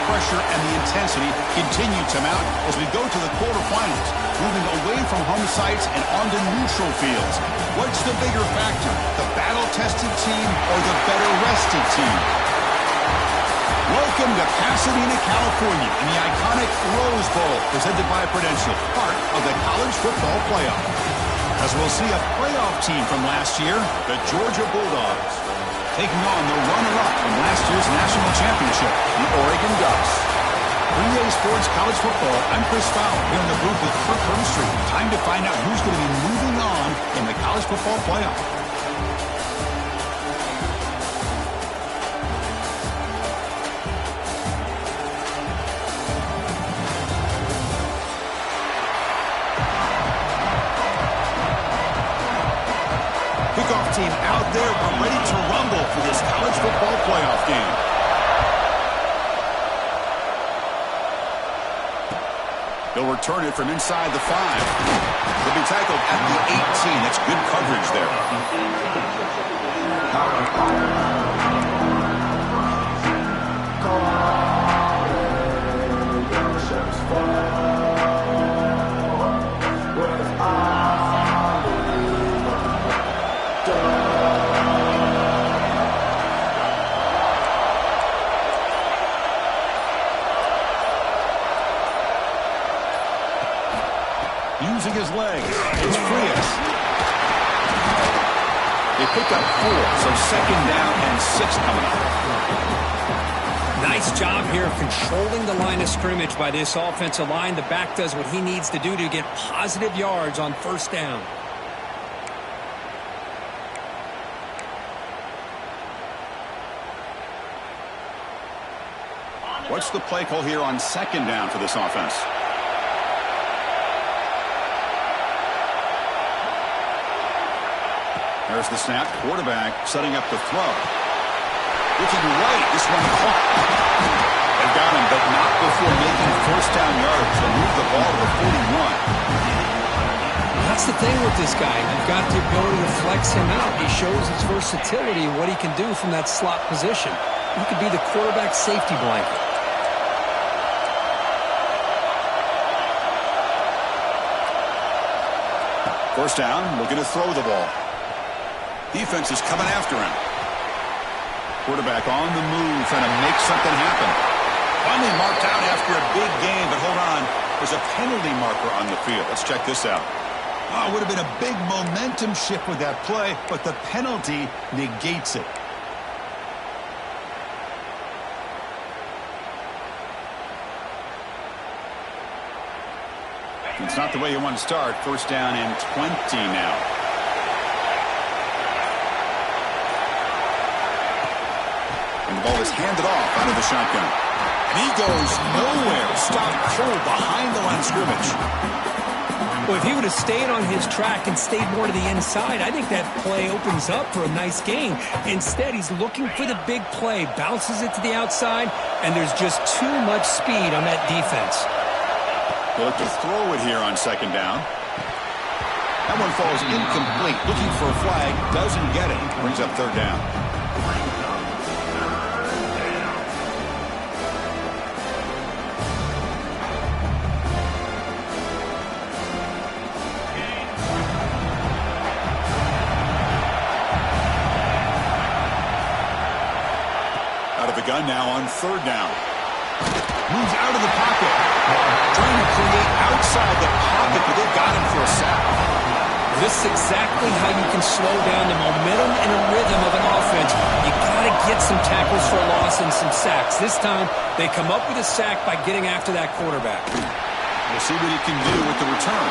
pressure and the intensity continue to mount as we go to the quarterfinals, moving away from home sites and onto neutral fields. What's the bigger factor, the battle-tested team or the better-rested team? Welcome to Pasadena, California in the iconic Rose Bowl, presented by Prudential, part of the College Football Playoff. As we'll see a playoff team from last year, the Georgia Bulldogs, taking on the runner-up from last year's national championship, the Oregon Ducks. 3A Sports College Football, I'm Chris Fowler, here in the booth with Kirk Herbstreit. Time to find out who's going to be moving on in the College Football Playoff. Kickoff team out there, but ready to rumble for this college football playoff game. They'll return it from inside the 5. They'll be tackled at the 18. That's good coverage there. Using his legs, it's Frias. They picked up 4, so second down and 6 coming up. Nice job here of controlling the line of scrimmage by this offensive line. The back does what he needs to do to get positive yards on first down. What's the play call here on second down for this offense? There's the snap. Quarterback setting up the throw. Looking right. This one caught. They've got him, but not before making first down yards. They move the ball to the 41. That's the thing with this guy. You've got the ability to flex him out. He shows his versatility and what he can do from that slot position. He could be the quarterback safety blanket. First down, looking to throw the ball. Defense is coming after him. Quarterback on the move, trying to make something happen. Finally marked out after a big game, but hold on. There's a penalty marker on the field. Let's check this out. Oh, it would have been a big momentum shift with that play, but the penalty negates it. It's not the way you want to start. First down and 20 now. And the ball is handed off out of the shotgun. And he goes nowhere. Stopped cold behind the line of scrimmage. Well, if he would have stayed on his track and stayed more to the inside, I think that play opens up for a nice gain. Instead, he's looking for the big play, bounces it to the outside, and there's just too much speed on that defense. They'll look to throw it here on second down. That one falls incomplete. Looking for a flag, doesn't get it. Brings up third down. Out of the gun now on third down. Moves out of the pocket. Trying to create outside the pocket, but they've got him for a sack. This is exactly how you can slow down the momentum and a rhythm of an offense. You got to get some tackles for a loss and some sacks. This time, they come up with a sack by getting after that quarterback. We'll see what he can do with the return.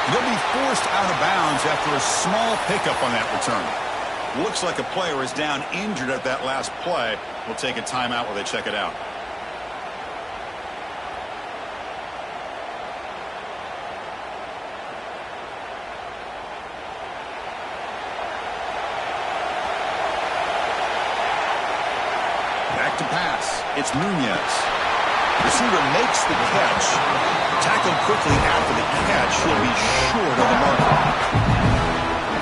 He'll be forced out of bounds after a small pickup on that return. Looks like a player is down injured at that last play. We'll take a timeout while they check it out. To pass. It's Nunez. Receiver makes the catch. Tackled quickly after the catch. He'll be short of the marker.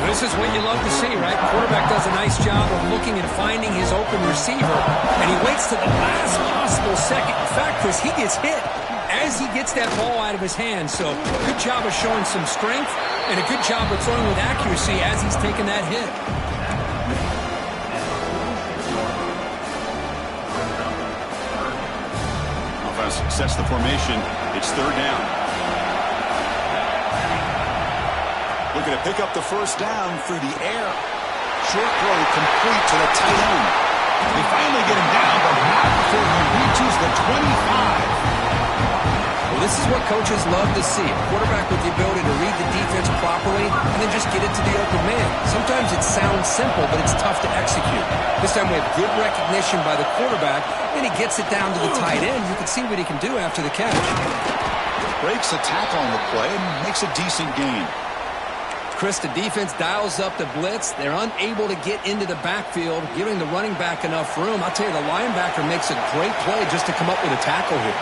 This is what you love to see, right? Quarterback does a nice job of looking and finding his open receiver, and he waits to the last possible second. In fact, Chris, he gets hit as he gets that ball out of his hand. So good job of showing some strength and a good job of throwing with accuracy as he's taking that hit. Offense sets the formation. It's third down. Looking to pick up the first down through the air. Short throw complete to the tight end. They finally get him down, but not before he reaches the 25. Well, this is what coaches love to see. A quarterback with the ability to read the defense properly and then just get it to the open man. Sometimes it sounds simple, but it's tough to execute. This time we have good recognition by the quarterback, and he gets it down to the tight end. You can see what he can do after the catch. Breaks a tackle on the play and makes a decent gain. Chris, the defense dials up the blitz. They're unable to get into the backfield, giving the running back enough room. I'll tell you, the linebacker makes a great play just to come up with a tackle here.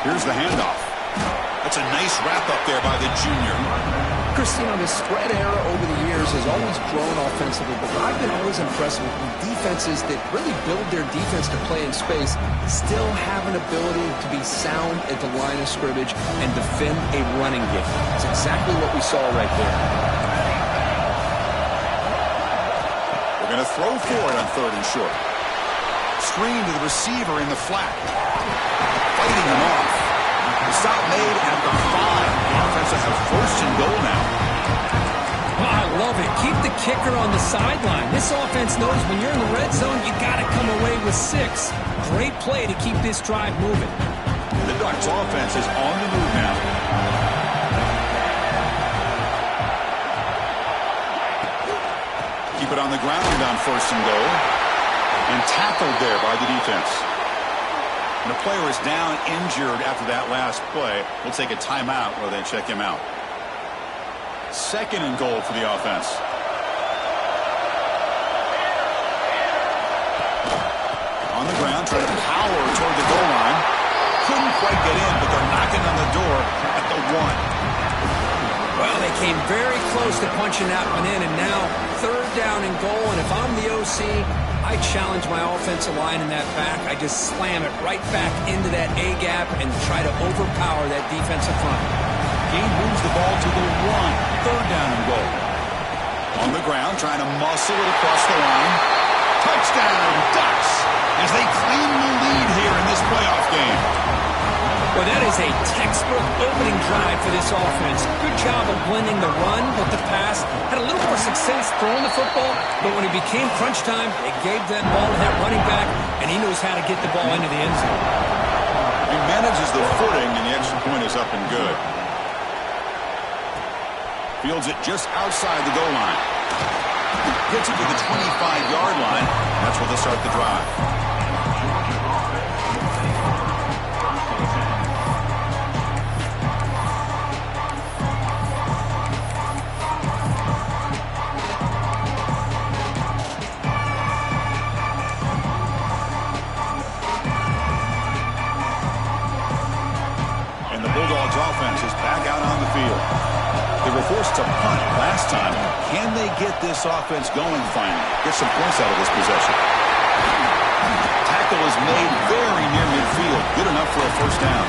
Here's the handoff. That's a nice wrap up there by the junior. Chris, you know, the spread era over the years has always grown offensively, but I've been always impressed with defenses that really build their defense to play in space, still have an ability to be sound at the line of scrimmage and defend a running game. It's exactly what we saw right there. We're going to throw for it on third and short. Screen to the receiver in the flat. Fighting him off. The stop made at the 5. The offense has a first and goal now. Oh, I love it. Keep the kicker on the sideline. This offense knows when you're in the red zone, you got to come away with 6. Great play to keep this drive moving. The Ducks offense is on the move now. Keep it on the ground on first and goal. And tackled there by the defense. And the player is down injured after that last play. We'll take a timeout or then check him out. Second and goal for the offense. On the ground, trying to power toward the goal line. Couldn't quite get in, but they're knocking on the door at the 1. Well, they came very close to punching that one in, and now third down and goal. And if I'm the OC, I challenge my offensive line in that back. I just slam it right back into that A-gap and try to overpower that defensive front. He moves the ball to the 1. Third down and goal. On the ground, trying to muscle it across the line. Touchdown, Ducks, as they claim the lead here in this playoff game. Well, that is a textbook opening drive for this offense. Good job of blending the run with the pass. Had a little more success throwing the football, but when it became crunch time, they gave that ball to that running back, and he knows how to get the ball into the end zone. He manages the footing, and the extra point is up and good. Fields it just outside the goal line. Gets it to the 25-yard line. That's where they'll start the drive. Forced to punt last time. Can they get this offense going finally? Get some points out of this possession. Tackle is made very near midfield. Good enough for a first down.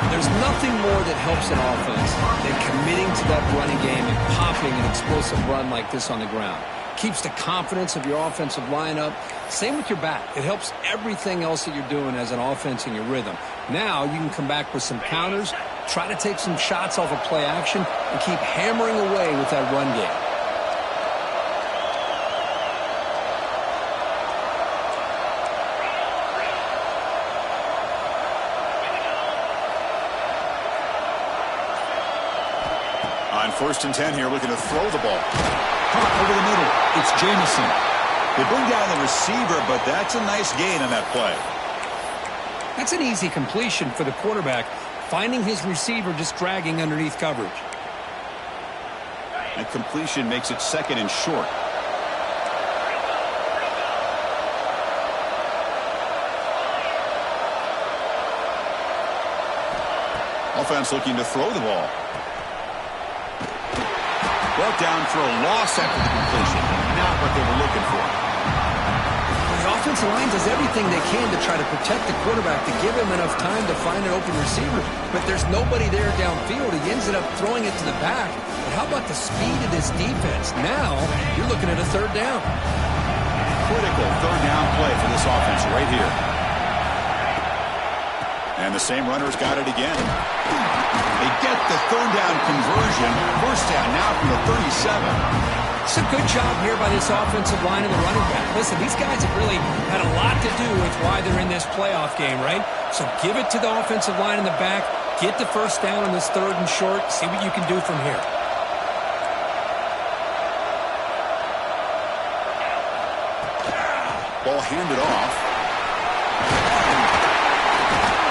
There's nothing more that helps an offense than committing to that running game and popping an explosive run like this on the ground. Keeps the confidence of your offensive lineup. Same with your back. It helps everything else that you're doing as an offense in your rhythm. Now you can come back with some counters, try to take some shots off of play action, and keep hammering away with that run game. On first and 10 here, looking to throw the ball. Caught over the middle. It's Jamison. They bring down the receiver, but that's a nice gain on that play. That's an easy completion for the quarterback, finding his receiver just dragging underneath coverage. And completion makes it second and short. Offense looking to throw the ball. Brought down for a loss after the completion. Not what they were looking for. The offensive line does everything they can to try to protect the quarterback, to give him enough time to find an open receiver. But there's nobody there downfield. He ends up throwing it to the back. But how about the speed of this defense? Now you're looking at a third down. Critical third down play for this offense right here. And the same runner's got it again. They get the third down conversion. First down now from the 37. It's a good job here by this offensive line and the running back. Listen, these guys have really had a lot to do with why they're in this playoff game, right? So give it to the offensive line in the back. Get the first down on this third and short. See what you can do from here. Ball handed off.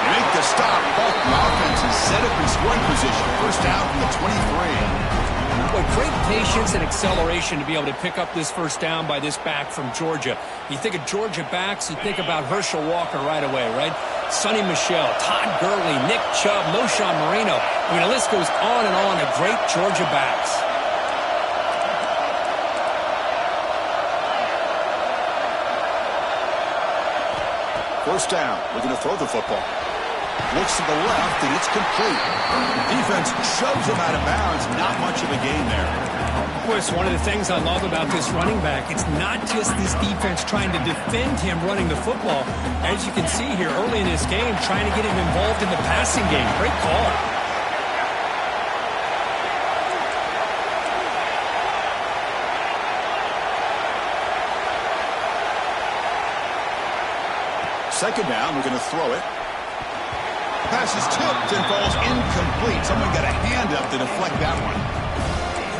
Make the stop. Both the offense is set up in scoring position. First down from the 23. Boy, great patience and acceleration to be able to pick up this first down by this back from Georgia. You think of Georgia backs, you think about Herschel Walker right away, right? Sonny Michel, Todd Gurley, Nick Chubb, Knowshon Moreno. I mean, the list goes on and on of great Georgia backs. First down. We're going to throw the football. Looks to the left, and it's complete. Defense shoves him out of bounds. Not much of a gain there. Of course, one of the things I love about this running back, it's not just this defense trying to defend him running the football. As you can see here early in this game, trying to get him involved in the passing game. Great call. Second down, we're going to throw it. Pass is tipped and falls incomplete. Someone got a hand up to deflect that one.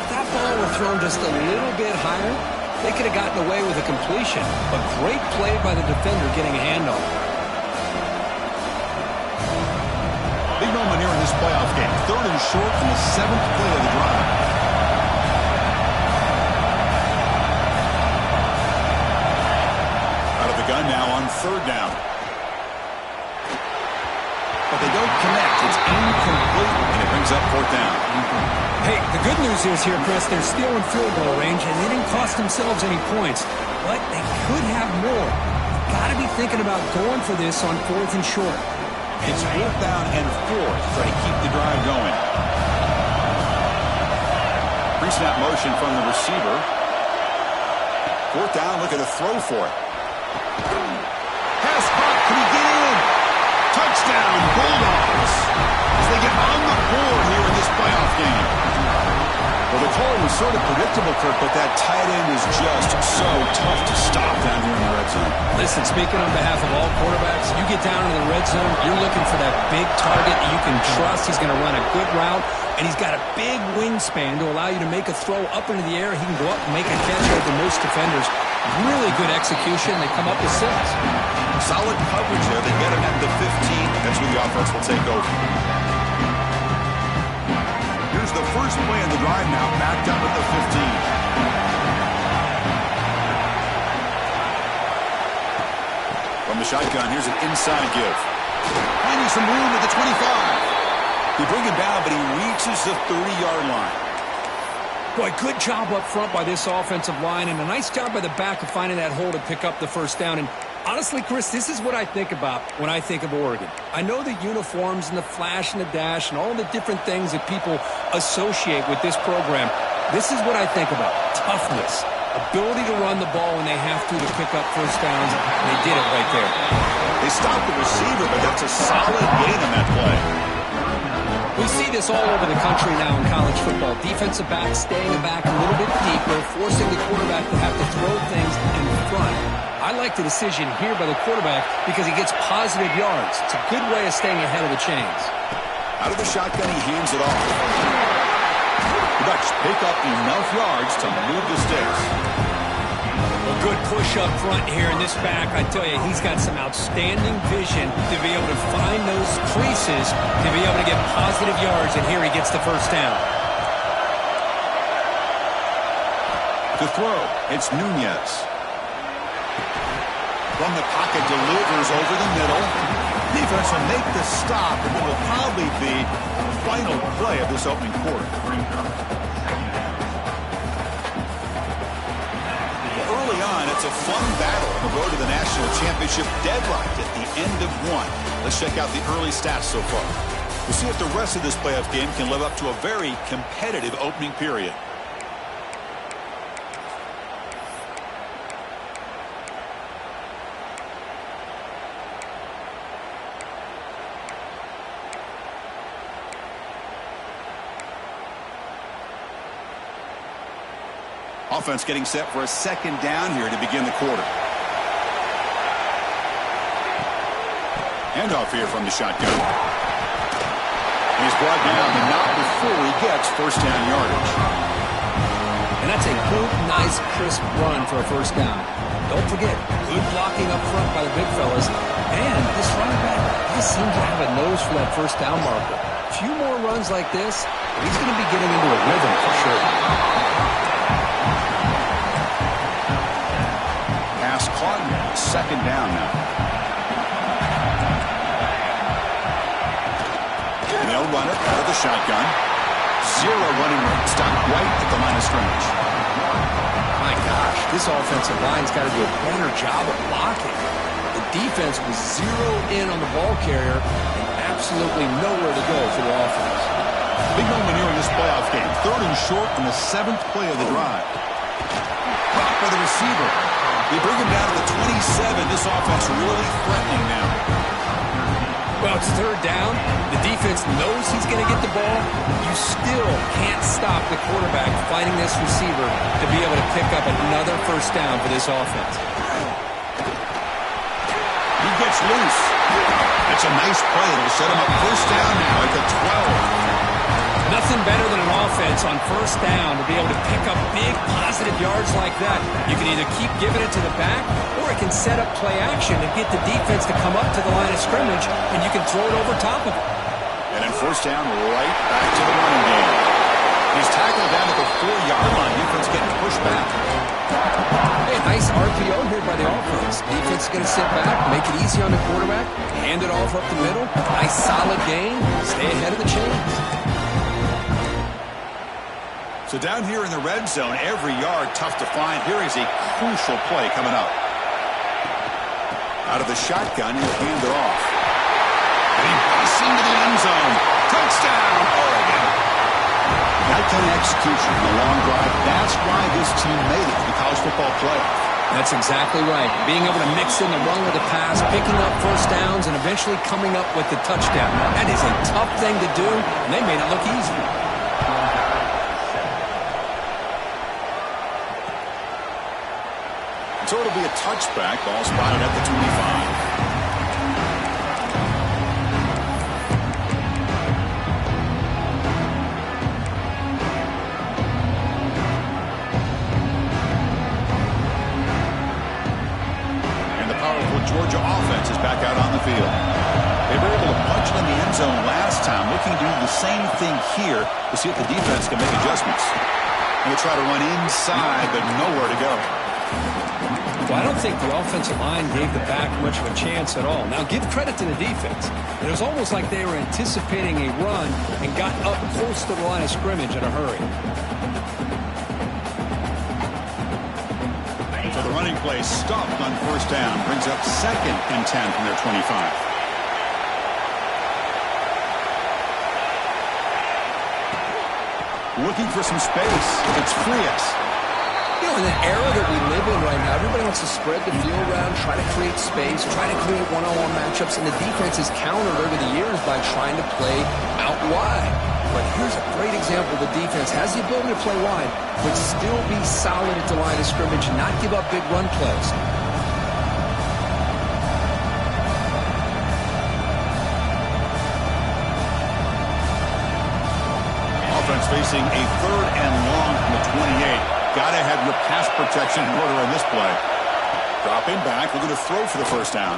If that ball were thrown just a little bit higher, they could have gotten away with a completion. But great play by the defender getting a hand on it. Big moment here in this playoff game. Third and short from the 7th play of the drive. Out of the gun now on third down. But they don't connect. It's incomplete, and it brings up fourth down. Hey, the good news is here, Chris, they're still in field goal range, and they didn't cost themselves any points. But they could have more. You've got to be thinking about going for this on fourth and short. It's fourth down and fourth. Try to keep the drive going. Pre-snap motion from the receiver. Fourth down, look at a throw for it. Pass caught. Can he get in? Touchdown, Bulldogs, as they get on the board here in this playoff game. Well, the call was sort of predictable, Kirk, but that tight end is just so tough to stop down here in the red zone. Listen, speaking on behalf of all quarterbacks, you get down into the red zone, you're looking for that big target that you can trust. He's going to run a good route, and he's got a big wingspan to allow you to make a throw up into the air. He can go up and make a catch over most defenders. Really good execution. They come up with 6. Solid coverage there. They get him at the 15. That's where the offense will take over. Here's the first play of the drive now, backed up at the 15. From the shotgun, here's an inside give. Finding some room at the 25. They bring him down, but he reaches the 30-yard line. Boy, good job up front by this offensive line, and a nice job by the back of finding that hole to pick up the first down. And honestly, Chris, this is what I think about when I think of Oregon. I know the uniforms and the flash and the dash and all the different things that people associate with this program. This is what I think about. Toughness. Ability to run the ball when they have to pick up first downs. They did it right there. They stopped the receiver, but that's a solid gain on that play. We see this all over the country now in college football. Defensive backs staying back a little bit deeper, forcing the quarterback to have to throw things in front. I like the decision here by the quarterback because he gets positive yards. It's a good way of staying ahead of the chains. Out of the shotgun, he hands it off. The Ducks pick up enough yards to move the sticks. A good push up front here in this back. I tell you, he's got some outstanding vision to be able to find those creases, to be able to get positive yards, and here he gets the first down. To throw, it's Nunez. From the pocket, delivers over the middle. Defense will make the stop, and it will probably be the final play of this opening quarter. It's a fun battle on the road to the national championship, deadlocked at the end of one. Let's check out the early stats so far. We'll see if the rest of this playoff game can live up to a very competitive opening period. Offense getting set for a second down here to begin the quarter. Handoff here from the shotgun. And he's brought down, but not before he gets first down yardage. And that's a good, nice, crisp run for a first down. Don't forget, good blocking up front by the big fellas. And this running back does seem to have a nose for that first down marker. A few more runs like this, he's going to be getting into a rhythm for sure. Caught, second down now. And they'll run it out of the shotgun. Zero running room, stopped right at the line of scrimmage. My gosh, this offensive line's got to do a better job of blocking. The defense was zeroed in on the ball carrier and absolutely nowhere to go for the offense. Big moment here in this playoff game. 3rd and short on the 7th play of the drive. Caught by the receiver. They bring him down to the 27. This offense really threatening now. Well, it's 3rd down. The defense knows he's going to get the ball. You still can't stop the quarterback finding this receiver to be able to pick up another first down for this offense. He gets loose. It's a nice play. It'll set him up first down now at the 12. Nothing better than an offense on first down to be able to pick up big positive yards like that. You can either keep giving it to the back, or it can set up play action and get the defense to come up to the line of scrimmage, and you can throw it over top of it. And then first down, right back to the running game. He's tackled down at the 4-yard line. Defense getting pushed back. Hey, nice RPO here by the offense. Defense is going to sit back, make it easy on the quarterback, hand it off up the middle. Nice solid gain. Stay ahead of the chains. So down here in the red zone, every yard tough to find. Here is a crucial play coming up. Out of the shotgun, he'll hand it off. And he busts into the end zone. Touchdown, Oregon. That kind of execution in the long drive, that's why this team made it to the college football playoff. That's exactly right. Being able to mix in the run with the pass, picking up first downs, and eventually coming up with the touchdown. That is a tough thing to do, and they made it look easy. So it'll be a touchback. Ball spotted at the 25. And the powerful Georgia offense is back out on the field. They were able to punch it in the end zone last time. Looking to do the same thing here to see if the defense can make adjustments. And we'll try to run inside, but nowhere to go. Well, I don't think the offensive line gave the back much of a chance at all. Now, give credit to the defense. It was almost like they were anticipating a run and got up close to the line of scrimmage in a hurry. So the running play stopped on first down. Brings up 2nd and 10 from their 25. Looking for some space. It's Frias. You know, in the era that we live in right now, everybody wants to spread the field around, try to create space, try to create one-on-one matchups, and the defense is countered over the years by trying to play out wide. But here's a great example. The defense has the ability to play wide, but still be solid at the line of scrimmage and not give up big run plays. Offense facing a 3rd and long from the 28. Got to have your pass protection in order on this play. Dropping back, looking to throw for the first down.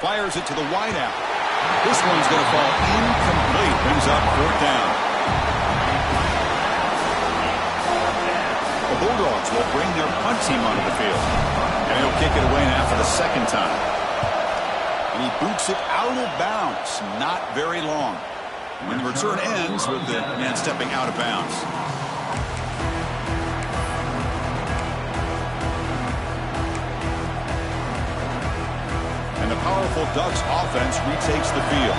Fires it to the wideout. This one's going to fall incomplete. Brings up 4th down. The Bulldogs will bring their punt team onto the field. And he'll kick it away now for the 2nd time. And he boots it out of bounds. Not very long. And the return ends with the man stepping out of bounds. And the powerful Ducks offense retakes the field.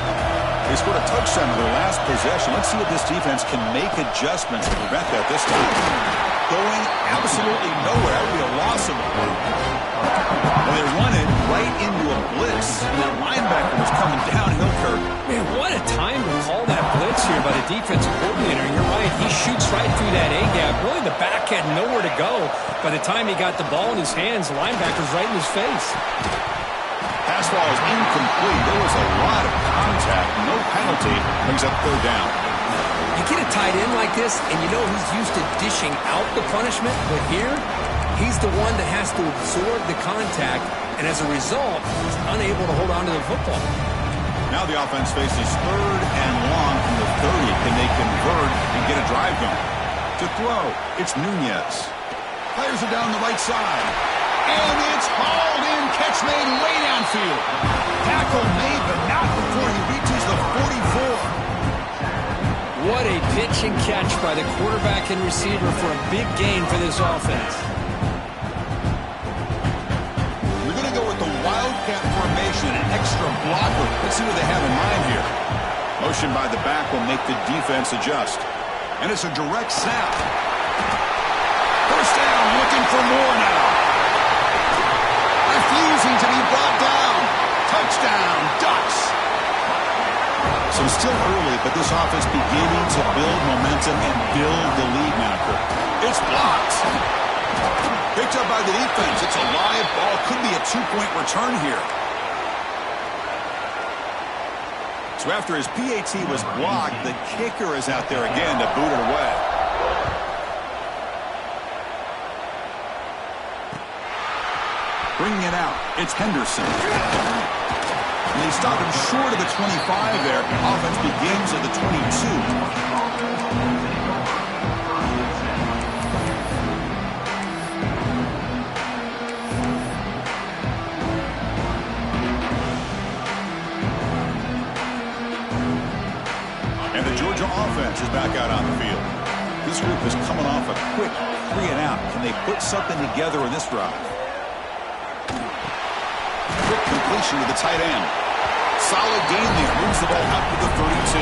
They scored a touchdown in their last possession. Let's see if this defense can make adjustments to prevent that this time. Going absolutely nowhere. That would be a loss of it. Well, they run it right into a blitz, and that linebacker was coming downhill, Kirk. Man, what a time to call that blitz here by the defensive coordinator. And you're right, he shoots right through that A-gap. Really, the back had nowhere to go. By the time he got the ball in his hands, the linebacker's right in his face. Pass ball is incomplete. There was a lot of contact. No penalty. Brings up third down. You get a tight end like this, and you know he's used to dishing out the punishment, but here, he's the one that has to absorb the contact, and as a result, he's unable to hold on to the football. Now the offense faces third and long from the 30. Can they convert and get a drive going? To throw, it's Nunez. Fires it down the right side. And it's hauled in. Catch made way downfield. Tackle made, but not before he reaches the 44. What a pitch and catch by the quarterback and receiver for a big gain for this offense. We're going to go with the Wildcat formation, an extra blocker. Let's see what they have in mind here. Motion by the back will make the defense adjust. And it's a direct snap. First down, looking for more now. Refusing to be brought down. Touchdown, Ducks. So still early, but this offense beginning to build momentum and build the lead now. It's blocked. Picked up by the defense. It's a live ball. Could be a two-point return here. So after his PAT was blocked, the kicker is out there again to boot it away. Bringing it out, it's Henderson. And they stop him short of the 25 there. Offense begins at the 22. And the Georgia offense is back out on the field. This group is coming off a quick 3 and out. Can they put something together in this drive? Quick completion to the tight end. Solid gain there. Moves the ball out to the 32.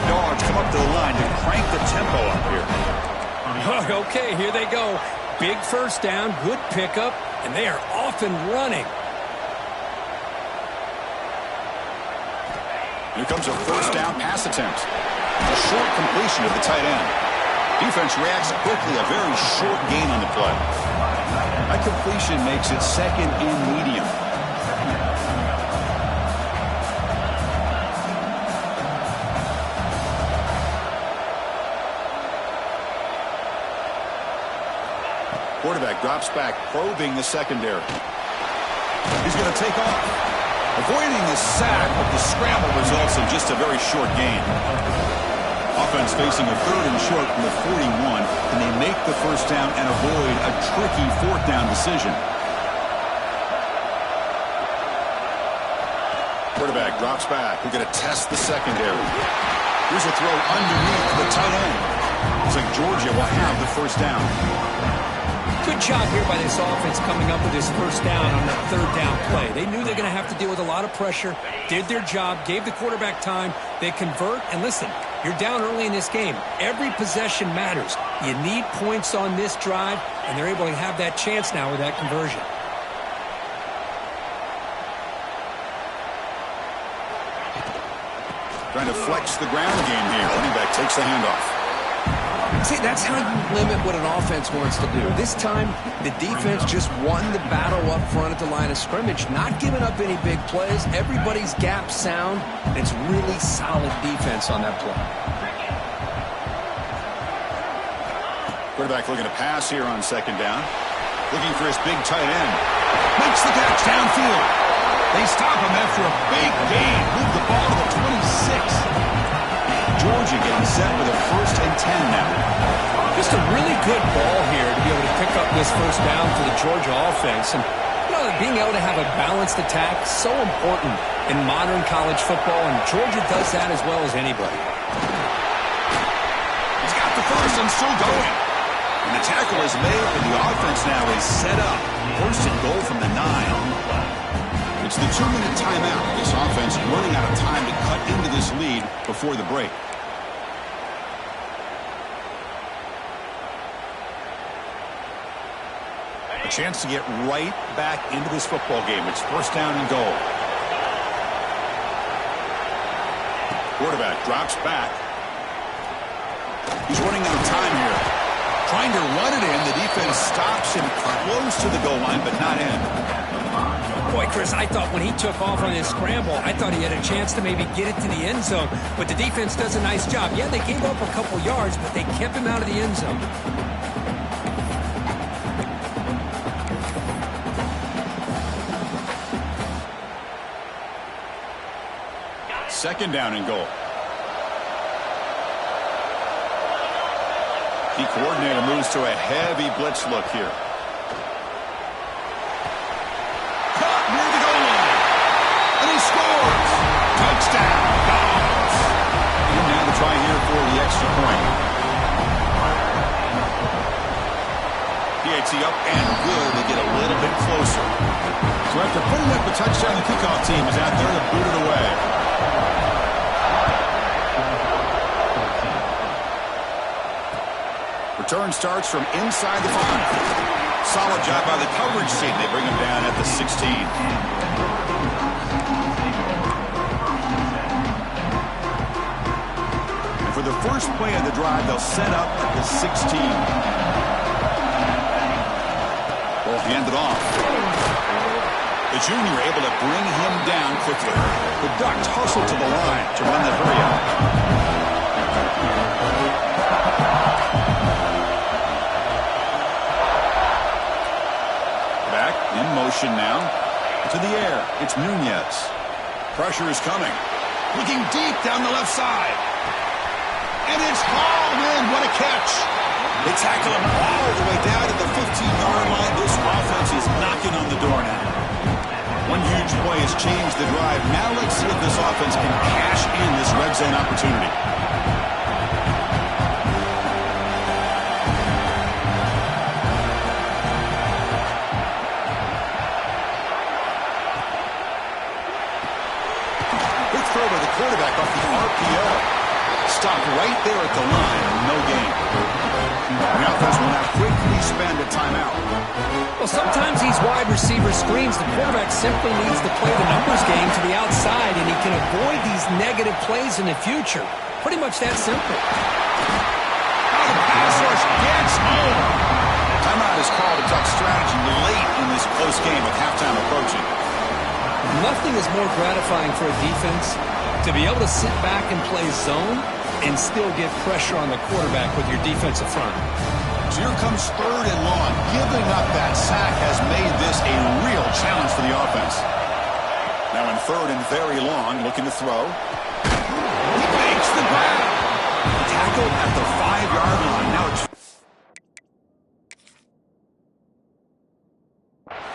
Dogs come up to the line to crank the tempo up here. Okay, here they go. Big first down, good pickup, and they are off and running. Here comes a first down pass attempt. A short completion to the tight end. Defense reacts quickly. A very short gain on the play. That completion makes it second and medium. Quarterback drops back, probing the secondary. He's going to take off. Avoiding the sack, but the scramble results in just a very short gain. Offense facing a third and short from the 41. Can they make the first down and avoid a tricky fourth down decision? Quarterback drops back. We're going to test the secondary. Here's a throw underneath the tight end. Looks like Georgia will have the first down. Good job here by this offense coming up with this first down on that third down play. They knew they're going to have to deal with a lot of pressure, did their job, gave the quarterback time. They convert, and listen, you're down early in this game. Every possession matters. You need points on this drive, and they're able to have that chance now with that conversion. Trying to flex the ground game here. Running back takes the handoff. See, that's how you limit what an offense wants to do. This time, the defense just won the battle up front at the line of scrimmage, not giving up any big plays. Everybody's gap sound. It's really solid defense on that play. Quarterback looking to pass here on second down. Looking for his big tight end. Makes the catch downfield. They stop him after a big gain. Move the ball to the 26. Georgia getting set with a 1st and 10 now. Just a really good ball here to be able to pick up this first down for the Georgia offense. And, you know, being able to have a balanced attack is so important in modern college football, and Georgia does that as well as anybody. He's got the first and still going. And the tackle is made, and the offense now is set up. 1st and goal from the 9. The It's the 2-minute timeout. This offense running out of time to cut into this lead before the break. A chance to get right back into this football game. It's first down and goal. Quarterback drops back. He's running out of time here. Trying to run it in. The defense stops him close to the goal line, but not in. Boy, Chris, I thought when he took off on his scramble, I thought he had a chance to maybe get it to the end zone. But the defense does a nice job. Yeah, they gave up a couple yards, but they kept him out of the end zone. Second down and goal. Key coordinator moves to a heavy blitz look here. Caught near the goal line. And he scores. Touchdown, Dogs. And now to try here for the extra point. PAT up and good to get a little bit closer. So after putting up a touchdown, the kickoff team is out there to boot it away. Return starts from inside the 5. Solid job by the coverage team. They bring him down at the 16. And for the first play of the drive, they'll set up at the 16. Well, hand it off. The junior able to bring him down quickly. The Ducks hustle to the line to run the hurry up. In motion now. To the air. It's Nunez. Pressure is coming. Looking deep down the left side. And it's hauled in. What a catch. They tackle him all the way down to the 15-yard line. This offense is knocking on the door now. One huge play has changed the drive. Now let's see if this offense can cash in this red zone opportunity. Quarterback off the RPO. Stopped right there at the line. No gain. The offense will now quickly spend a timeout. Well, sometimes these wide receiver screens, the quarterback simply needs to play the numbers game to the outside, and he can avoid these negative plays in the future. Pretty much that simple. How the pass rush gets home. Timeout is called a Duck strategy late in this close game with halftime approaching. Nothing is more gratifying for a defense to be able to sit back and play zone and still get pressure on the quarterback with your defensive front. So here comes third and long. Giving up that sack has made this a real challenge for the offense. Now in third and very long, looking to throw. He makes the grab. Tackled at the 5-yard line. Now it's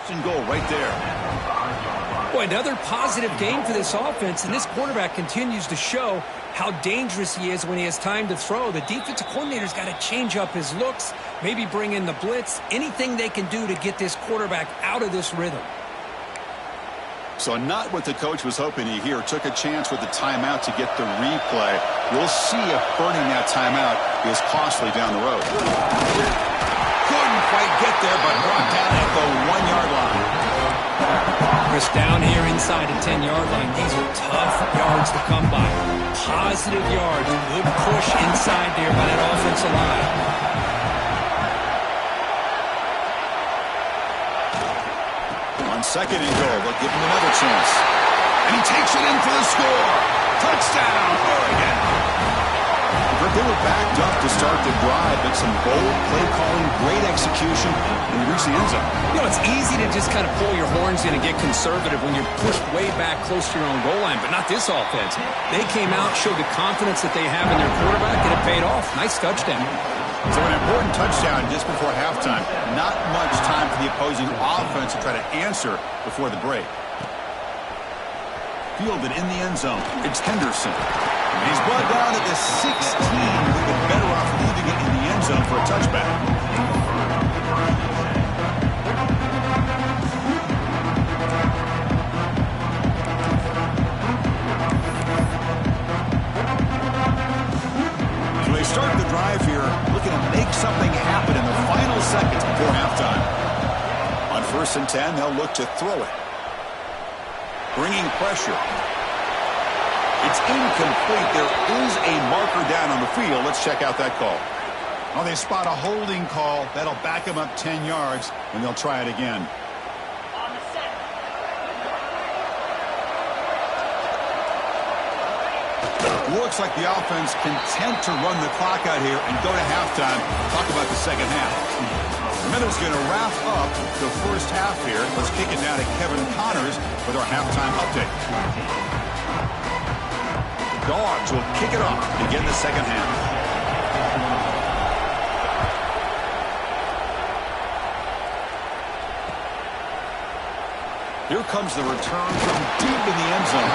and goal right there. Boy, another positive game for this offense, and this quarterback continues to show how dangerous he is when he has time to throw. The defensive coordinator's got to change up his looks, maybe bring in the blitz, anything they can do to get this quarterback out of this rhythm. So not what the coach was hoping to hear. Took a chance with the timeout to get the replay. We'll see if burning that timeout is costly down the road. Couldn't quite get there, but brought down at the 1-yard line. Chris, down here inside the 10-yard line, these are tough yards to come by. Positive yards, good push inside there by that offensive line. On second and goal, they'll give him another chance. And he takes it in for the score. Touchdown, Oregon. They were backed up to start the drive, but some bold play calling, great execution, and they reach the end zone. You know, it's easy to just kind of pull your horns in and get conservative when you're pushed way back close to your own goal line, but not this offense. They came out, showed the confidence that they have in their quarterback, and it paid off. Nice touchdown. So an important touchdown just before halftime. Not much time for the opposing offense to try to answer before the break. Fielded in the end zone. It's Henderson. And he's brought down at the 16. We've been better off leaving it in the end zone for a touchback. first and 10, they'll look to throw it. Bringing pressure. It's incomplete. There is a marker down on the field. Let's check out that call. Oh, they spot a holding call. That'll back them up 10 yards, and they'll try it again. Looks like the offense content to run the clock out here and go to halftime. Talk about the second half. The Minnows going to wrap up the first half here. Let's kick it now to Kevin Connors with our halftime update. The Dogs will kick it off to begin the second half. Here comes the return from deep in the end zone.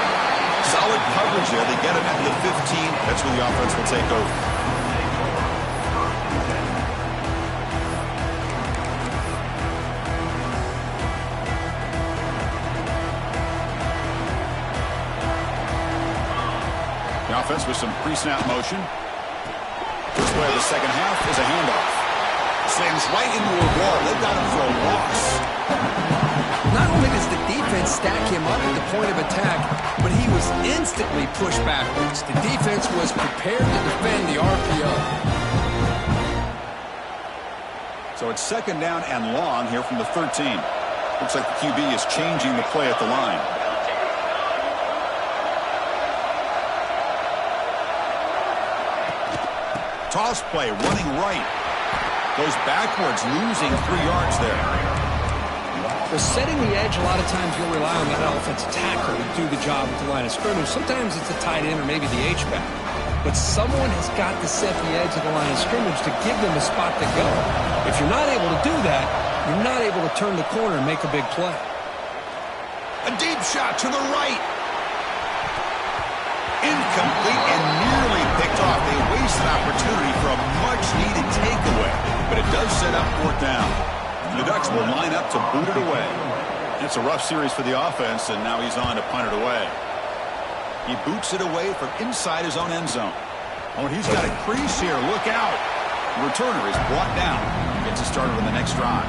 Solid coverage there. They get him at the 15. That's where the offense will take over. The offense with some pre-snap motion. First play of the second half is a handoff. Slams right into a wall. They've got him for a loss. Not only does the defense stack him up at the point of attack, but he was instantly pushed backwards. The defense was prepared to defend the RPO. So it's second down and long here from the 13. Looks like the QB is changing the play at the line. Toss play, running right. Goes backwards, losing 3 yards there. Well, setting the edge, a lot of times you'll rely on that offensive tackle to do the job at the line of scrimmage. Sometimes it's a tight end or maybe the H-back. But someone has got to set the edge of the line of scrimmage to give them a spot to go. If you're not able to do that, you're not able to turn the corner and make a big play. A deep shot to the right. Incomplete and nearly picked off. They wasted opportunity for a much-needed takeaway. But it does set up fourth down. The Ducks will line up to boot it away. It's a rough series for the offense, and now he's on to punt it away. He boots it away from inside his own end zone. Oh, and he's got a crease here. Look out. The returner is brought down. Gets us started on the next drive.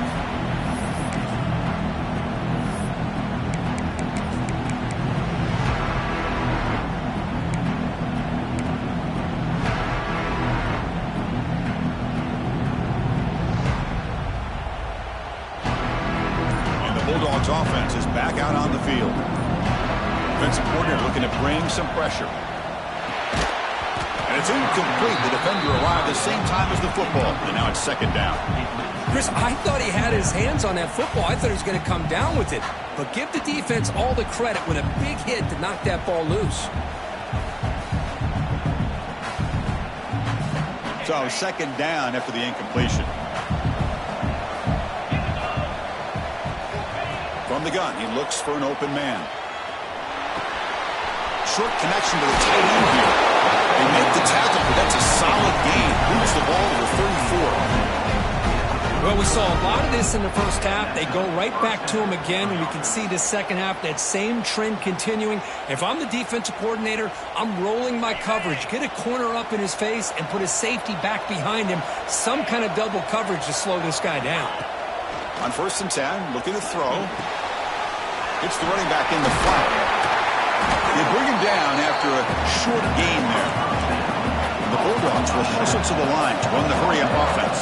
Bulldogs offense is back out on the field. Defensive coordinator looking to bring some pressure. And it's incomplete. The defender arrived the same time as the football. And now it's second down. Chris, I thought he had his hands on that football. I thought he was going to come down with it. But give the defense all the credit with a big hit to knock that ball loose. So second down after the incompletion. From the gun, he looks for an open man. Short connection to the tight end here. They make the tackle, but that's a solid gain. Moves the ball to the 34. Well, we saw a lot of this in the first half. They go right back to him again, and we can see the second half, that same trend continuing. If I'm the defensive coordinator, I'm rolling my coverage. Get a corner up in his face and put his safety back behind him. Some kind of double coverage to slow this guy down. On first and 10, looking to throw. It's the running back in the flat. They bring him down after a short gain there. The Bulldogs will hustle to the line to run the hurry-up offense.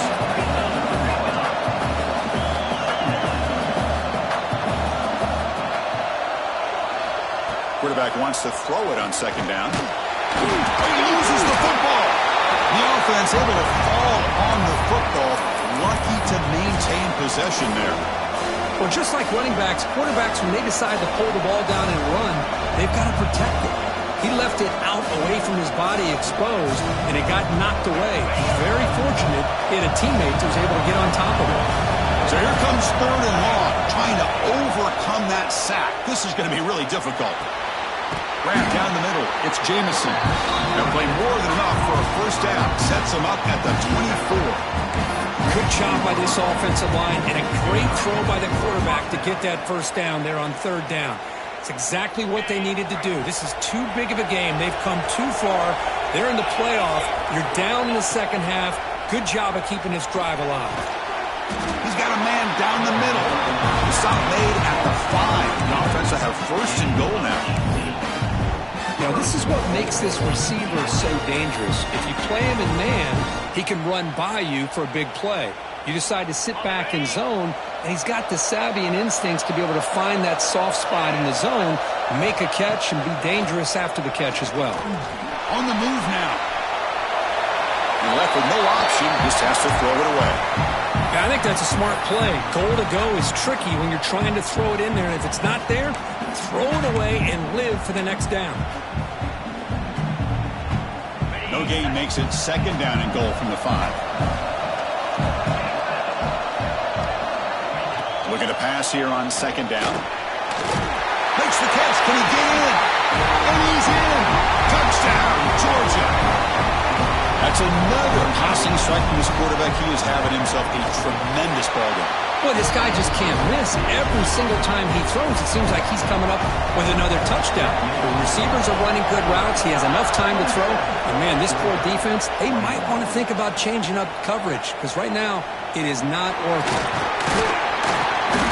Quarterback wants to throw it on second down. He loses the football. The offense able to fall on the football. Lucky to maintain possession there. Well, just like running backs, quarterbacks, when they decide to pull the ball down and run, they've got to protect it. He left it out away from his body exposed, and it got knocked away. Very fortunate he had a teammate who was able to get on top of it. So here comes third and long, trying to overcome that sack. This is going to be really difficult. Grab down the middle. It's Jamison. They'll play more than enough for a first down. Sets him up at the 24. Good job by this offensive line, and a great throw by the quarterback to get that first down there on third down. It's exactly what they needed to do. This is too big of a game. They've come too far. They're in the playoff. You're down in the second half. Good job of keeping this drive alive. He's got a man down the middle. The stop made at the 5. The offense will have first and goal now. Now, this is what makes this receiver so dangerous. If you play him in man, he can run by you for a big play. You decide to sit back in zone, and he's got the savvy and instincts to be able to find that soft spot in the zone, make a catch, and be dangerous after the catch as well. On the move now. And left with no option, just has to throw it away. Yeah, I think that's a smart play. Goal to go is tricky when you're trying to throw it in there, and if it's not there, throw it away and live for the next down. No gain makes it second down and goal from the 5. Looking to pass here on second down. Makes the catch. Can he get in? And he's in. Touchdown, Georgia. That's another passing strike from this quarterback. He is having himself a tremendous ball game. Well, this guy just can't miss. Every single time he throws, it seems like he's coming up with another touchdown. The receivers are running good routes. He has enough time to throw. And, man, this poor defense, they might want to think about changing up coverage because right now it is not working.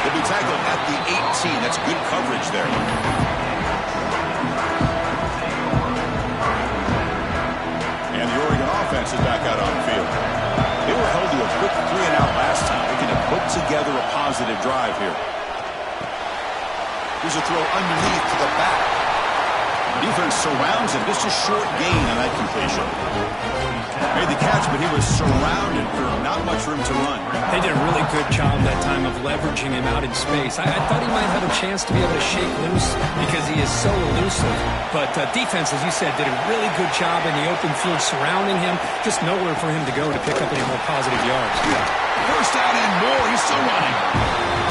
He'll be tackled at the 18. That's good coverage there. And the Oregon offense is back out on the field. They were held to a quick 3-and-out last time. Looking to put together a positive drive here. Here's a throw underneath to the back. The defense surrounds him. Just a short gain on that completion. Made the catch, but he was surrounded for not much room to run. They did a really good job that time of leveraging him out in space. I thought he might have a chance to be able to shake loose because he is so elusive. But defense, as you said, did a really good job in the open field surrounding him. Just nowhere for him to go to pick up any more positive yards. First down and more. He's still running.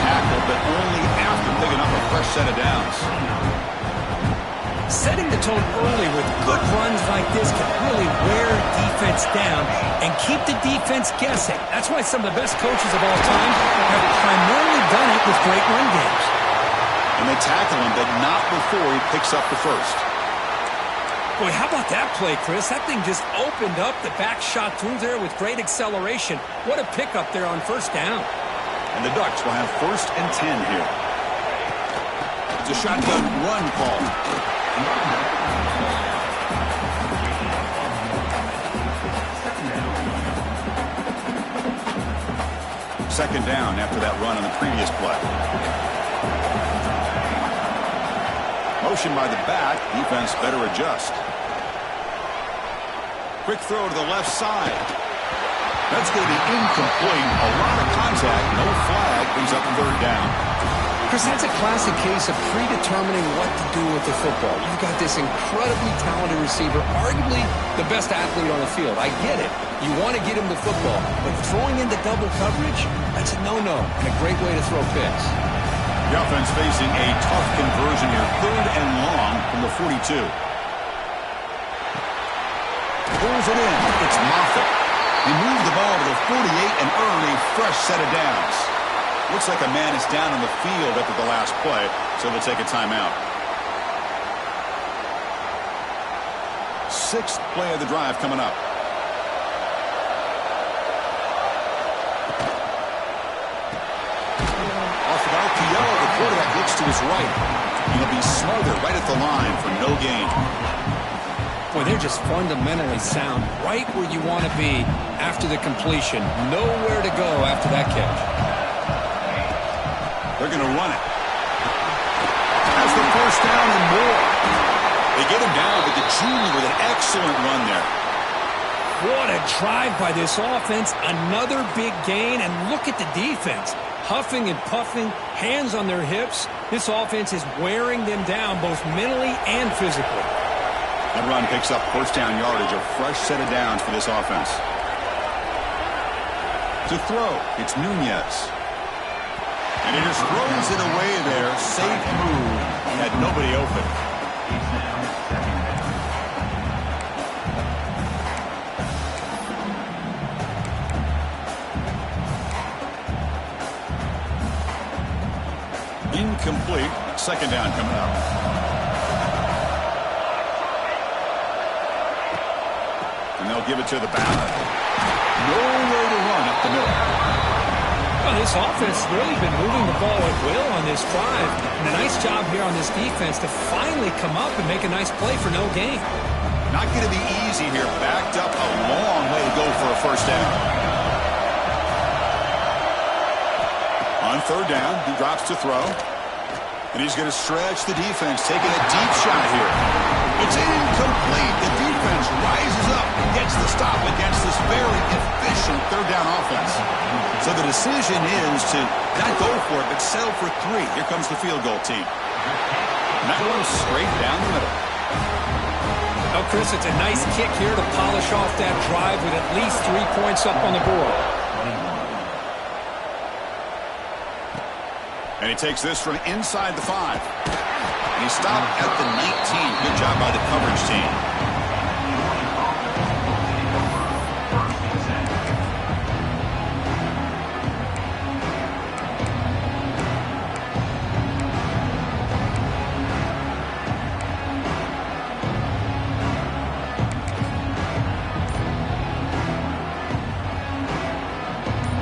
Tackle, but only after picking up a fresh set of downs. Setting the tone early with good runs like this can really wear defense down and keep the defense guessing. That's why some of the best coaches of all time have primarily done it with great run games. And they tackle him, but not before he picks up the first. Boy, how about that play, Chris? That thing just opened up. The back shot through there with great acceleration. What a pickup there on first down. And the Ducks will have first and 10 here. It's a shotgun run call. Second down after that run on the previous play. Motion by the back. Defense better adjust. Quick throw to the left side. That's going to be incomplete. A lot of contact. No flag. Brings up third down. Chris, that's a classic case of predetermining what to do with the football. You've got this incredibly talented receiver, arguably the best athlete on the field. I get it. You want to get him the football, but throwing into double coverage, that's a no-no and a great way to throw picks. The offense facing a tough conversion here. Third and long from the 42. Pulls it in. It's Moffitt. He moved the ball to the 48 and earned a fresh set of downs. Looks like a man is down on the field after the last play, so they'll take a timeout. Sixth play of the drive coming up. Off of RPO, the quarterback looks to his right. He'll be smothered right at the line for no gain. Boy, they're just fundamentally sound, right where you want to be after the completion. Nowhere to go after that catch. They're going to run it. Has the first down and more. They get him down, but the junior with an excellent run there. What a drive by this offense. Another big gain, and look at the defense. Huffing and puffing, hands on their hips. This offense is wearing them down both mentally and physically. That run picks up first down yardage, a fresh set of downs for this offense. To throw, it's Nunez. And he just throws it away there. Safe move. He had nobody open. Incomplete. Second down coming up. And they'll give it to the back. Nowhere to run up the middle. Well, this offense has really been moving the ball at will on this drive. And a nice job here on this defense to finally come up and make a nice play for no gain. Not going to be easy here. Backed up a long way to go for a first down. On third down, he drops to throw. And he's going to stretch the defense, taking a deep shot here. It's incomplete. The defense rises up and gets the stop against this very efficient third down offense. So the decision is to not go for it, but settle for 3. Here comes the field goal team. And that one's straight down the middle. Well, Chris, it's a nice kick here to polish off that drive with at least 3 points up on the board. And he takes this from inside the 5. And he stopped at the 19. Good job by the coverage team.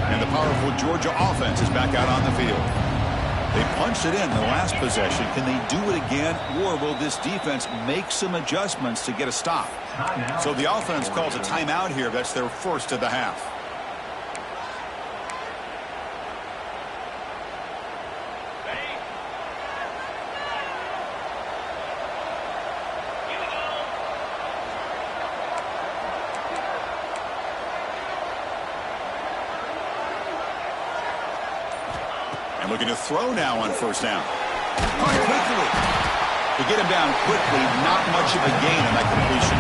And the powerful Georgia offense is back out on the field. They punched it in the last possession. Can they do it again, or will this defense make some adjustments to get a stop? So the offense calls a timeout here. That's their first of the half. Looking to throw now on first down. Caught quickly. To get him down quickly, not much of a gain on that completion.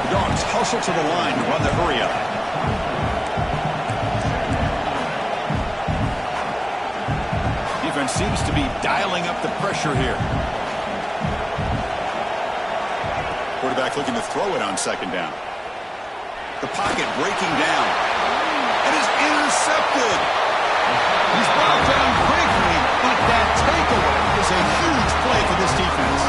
The Dogs hustle to the line to run the hurry up. Defense seems to be dialing up the pressure here. Quarterback looking to throw it on second down. The pocket breaking down. And is intercepted. He's brought down quickly, but that takeaway is a huge play for this defense.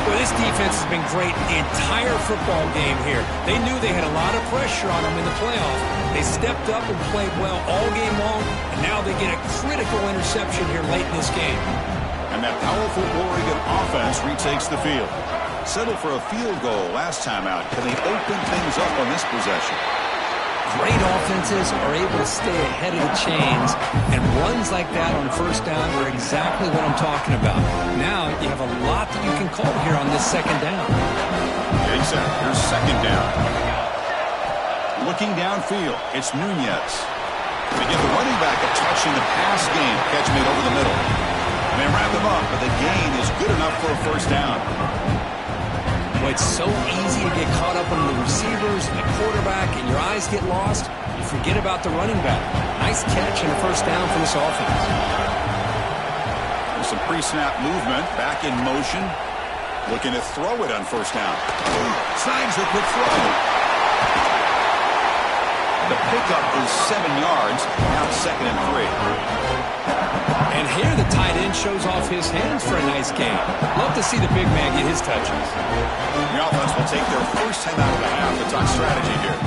Well, this defense has been great the entire football game here. They knew they had a lot of pressure on them in the playoffs. They stepped up and played well all game long, and now they get a critical interception here late in this game. And that powerful Oregon offense retakes the field. Settled for a field goal last time out. Can they open things up on this possession? Great offenses are able to stay ahead of the chains, and runs like that on first down are exactly what I'm talking about. Now you have a lot that you can call here on this second down. Getting set. Here's second down. Looking downfield, it's Nunez. They give the running back a touch in the pass game. Catch made over the middle. And they wrap him up, but the gain is good enough for a first down. Well, it's so easy to get caught up on the receivers and the quarterback, and your eyes get lost. You forget about the running back. Nice catch and a first down for this offense. There's some pre-snap movement. Back in motion. Looking to throw it on first down. Snags a quick throw. The pickup is 7 yards. Now it's 2nd and 3. And here the tight end shows off his hands for a nice gain. Love to see the big man get his touches. The offense will take their first time out of the half to talk strategy here.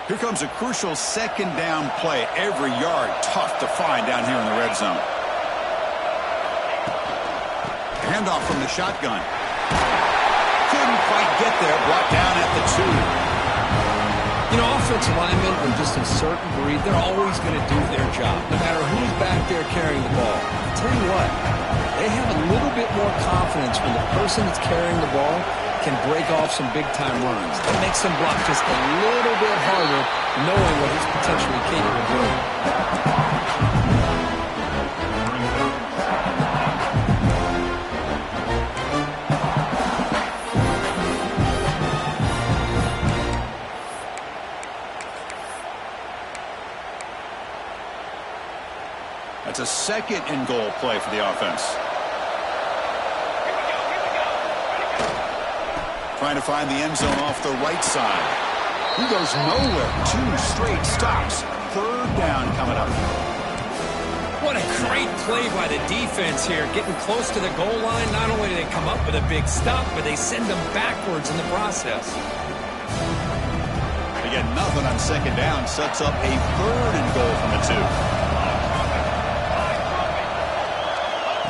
Here comes a crucial second down play. Every yard tough to find down here in the red zone. Handoff from the shotgun. Couldn't quite get there. Brought down at the 2. You know, offensive linemen are just a certain breed. They're always going to do their job, no matter who's back there carrying the ball. I'll tell you what, they have a little bit more confidence when the person that's carrying the ball can break off some big-time runs. It makes them block just a little bit harder, knowing what he's potentially capable of doing. That's a 2nd and goal play for the offense. Trying to find the end zone off the right side. He goes nowhere. 2 straight stops. 3rd down coming up. What a great play by the defense here. Getting close to the goal line, not only do they come up with a big stop, but they send them backwards in the process. They get nothing on second down. Sets up a 3rd and goal from the 2.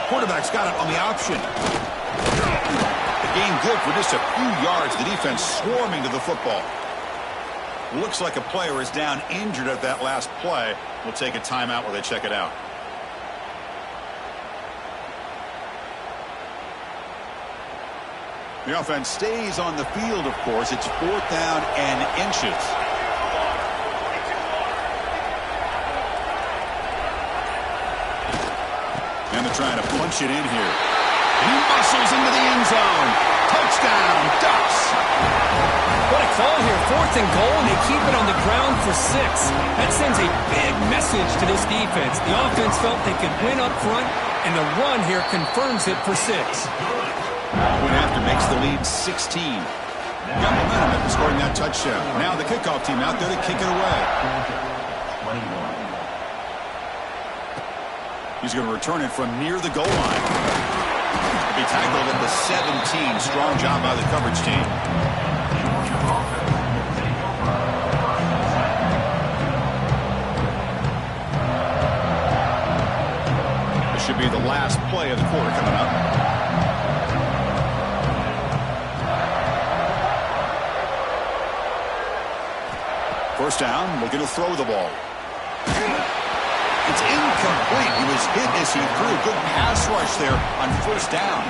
Quarterback's got it on the option. The gain good for just a few yards. The defense swarming to the football. Looks like a player is down injured at that last play. We'll take a timeout while they check it out. The offense stays on the field, of course. It's 4th down and inches. And they're trying to punch it in here. He muscles into the end zone. Touchdown, Ducks. What a call here. 4th and goal, and they keep it on the ground for 6. That sends a big message to this defense. The offense felt they could win up front, and the run here confirms it for 6. Point after makes the lead 16. Got momentum after scoring that touchdown. Now the kickoff team out there to kick it away. He's going to return it from near the goal line. He'll be tackled at the 17. Strong job by the coverage team. This should be the last play of the quarter coming up. First down, looking to throw the ball. It's incomplete. He was hit as he threw. Good pass rush there on first down.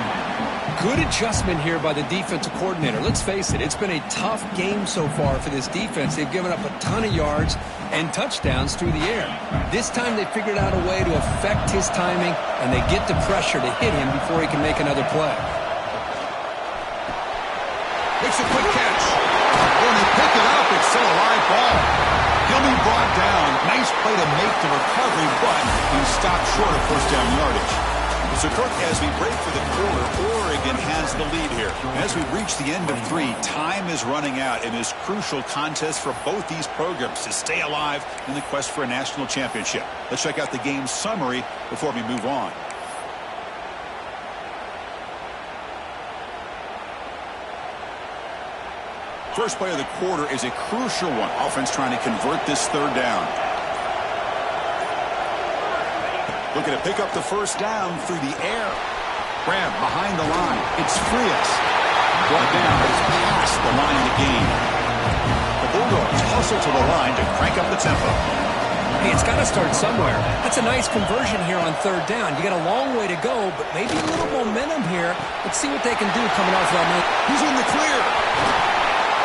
Good adjustment here by the defensive coordinator. Let's face it, it's been a tough game so far for this defense. They've given up a ton of yards and touchdowns through the air. This time they figured out a way to affect his timing, and they get the pressure to hit him before he can make another play. Makes a quick catch. When they pick it up, it's still a live ball. He'll be brought down. Nice play to make the recovery, but he stopped short of first down yardage. So, Kirk, as we break for the quarter, Oregon has the lead here. As we reach the end of 3, time is running out in this crucial contest for both these programs to stay alive in the quest for a national championship. Let's check out the game summary before we move on. First play of the quarter is a crucial one. Offense trying to convert this 3rd down. Looking to pick up the first down through the air. Grab behind the line. It's Frias. Brought down, but it's past the line of the game. The Bulldogs hustle to the line to crank up the tempo. Hey, it's got to start somewhere. That's a nice conversion here on 3rd down. You got a long way to go, but maybe a little momentum here. Let's see what they can do coming off that night. He's in the clear.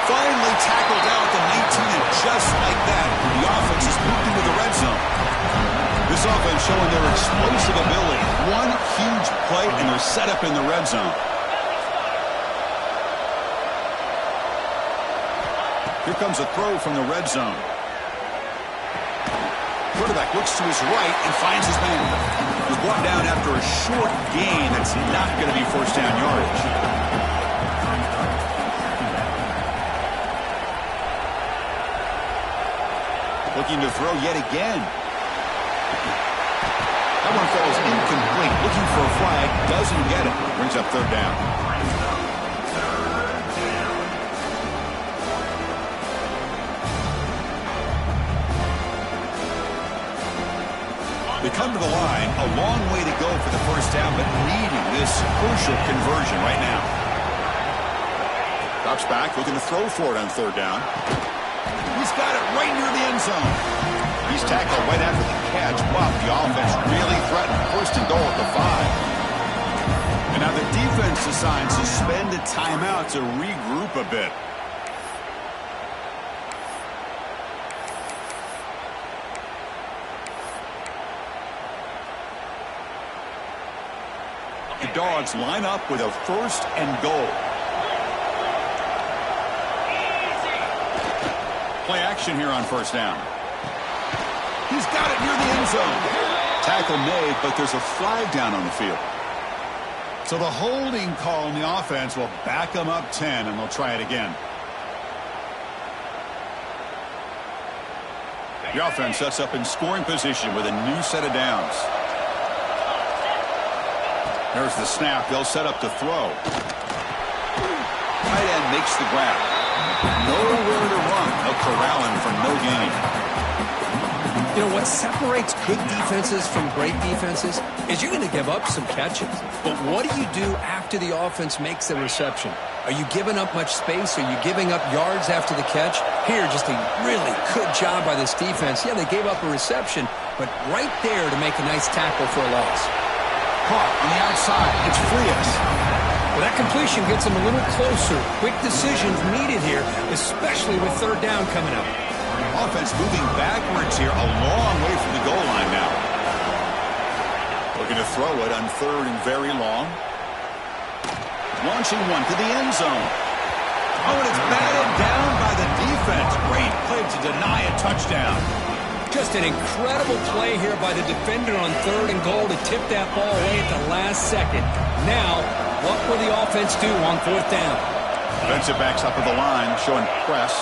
Finally tackled out the 19, and just like that, the offense is moved into the red zone. This offense showing their explosive ability. One huge play, and they're set up in the red zone. Here comes a throw from the red zone. Quarterback looks to his right and finds his man. He's brought down after a short gain. That's not going to be first down yardage. Looking to throw yet again. That one falls incomplete. Looking for a flag. Doesn't get it. Brings up 3rd down. They come to the line. A long way to go for the first down, but needing this crucial conversion right now. Drops back. Looking to throw for it on 3rd down. He's got it right near the end zone. He's tackled right after the catch, but the offense really threatened. First and goal at the 5. And now the defense decides to spend a timeout to regroup a bit. The Dogs line up with a 1st and goal. Play action here on first down. He's got it near the end zone. Tackle made, but there's a flag down on the field. So the holding call on the offense will back them up 10, and they'll try it again. The offense sets up in scoring position with a new set of downs. There's the snap. They'll set up to throw. Tight end makes the grab. Nowhere to run. They'll corral him for no gain. You know, what separates good defenses from great defenses is you're going to give up some catches. But what do you do after the offense makes the reception? Are you giving up much space? Are you giving up yards after the catch? Here, just a really good job by this defense. Yeah, they gave up a reception, but right there to make a nice tackle for a loss. Caught on the outside. It's Frias. Well, that completion gets them a little closer. Quick decisions needed here, especially with third down coming up. Offense moving backwards here, a long way from the goal line now. Looking to throw it on third and very long. Launching one to the end zone. Oh, and it's batted down by the defense. Great play to deny a touchdown. Just an incredible play here by the defender on third and goal to tip that ball away at the last second. Now, what will the offense do on fourth down? Defensive backs up at the line, showing press.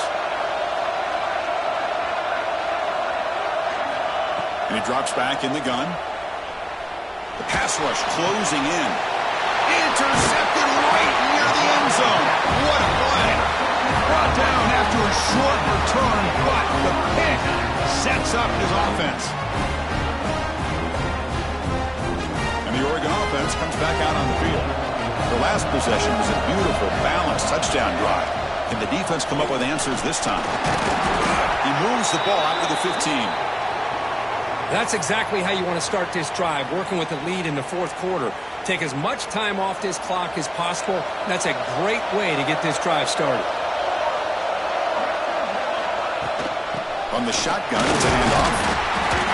And he drops back in the gun. The pass rush closing in. Intercepted right near the end zone. What a play. Brought down after a short return, but the pick sets up his offense. And the Oregon offense comes back out on the field. The last possession was a beautiful, balanced touchdown drive. Can the defense come up with answers this time? He moves the ball after the 15. That's exactly how you want to start this drive, working with the lead in the fourth quarter. Take as much time off this clock as possible. That's a great way to get this drive started. On the shotgun, it's a handoff.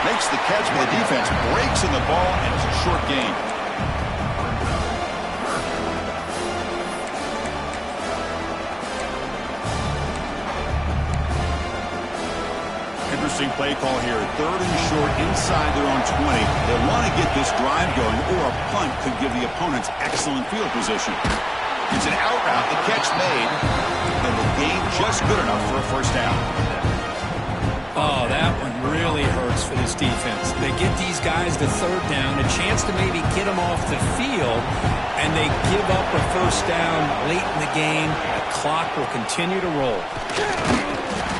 Makes the catch, but the defense breaks in the ball, and it's a short gain. Interesting play call here. Third and short inside their own 20. They want to get this drive going, or a punt could give the opponents excellent field position. It's an out route. The catch made, and the gain just good enough for a first down. Oh, that one really hurts for this defense. They get these guys to third down, a chance to maybe get them off the field, and they give up a first down late in the game. The clock will continue to roll.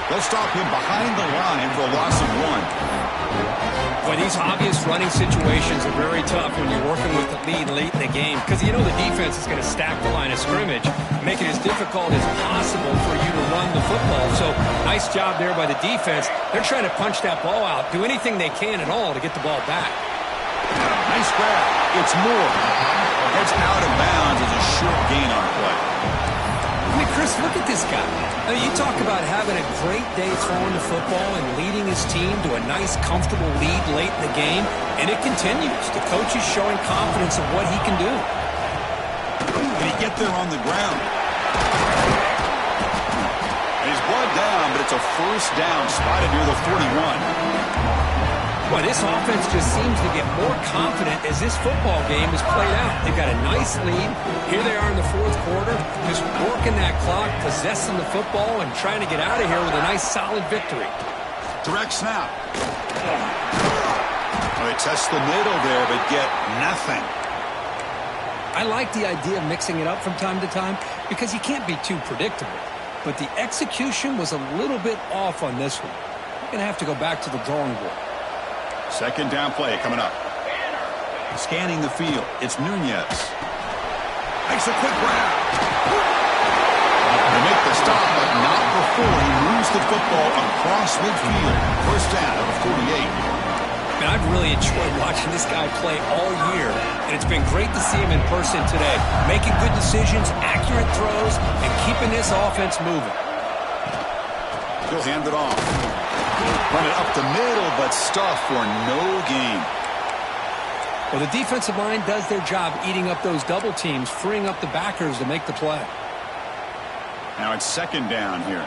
They'll stop him behind the line for a loss of 1. Boy, these obvious running situations are very tough when you're working with the lead late in the game because you know the defense is going to stack the line of scrimmage, make it as difficult as possible for you to run the football. So, nice job there by the defense. They're trying to punch that ball out, do anything they can at all to get the ball back. Nice grab. It's Moore. Gets out of bounds as a short gain on play. I mean, Chris, look at this guy. I mean, you talk about having a great day throwing the football and leading his team to a nice, comfortable lead late in the game, and it continues. The coach is showing confidence of what he can do. Can he get there on the ground? And he's brought down, but it's a first down spotted near the 41. Well, this offense just seems to get more confident as this football game is played out. They've got a nice lead. Here they are in the fourth quarter, just working that clock, possessing the football, and trying to get out of here with a nice, solid victory. Direct snap. Well, they test the middle there, but get nothing. I like the idea of mixing it up from time to time because you can't be too predictable. But the execution was a little bit off on this one. You're going to have to go back to the drawing board. Second down play coming up. Scanning the field. It's Nunez. Makes a quick grab. They make the stop, but not before he moves the football across midfield. First down at the 48. And I've really enjoyed watching this guy play all year, and it's been great to see him in person today. Making good decisions, accurate throws, and keeping this offense moving. He'll hand it off. Run it up the middle, but stuff for no gain. Well, the defensive line does their job eating up those double teams, freeing up the backers to make the play. Now it's second down here.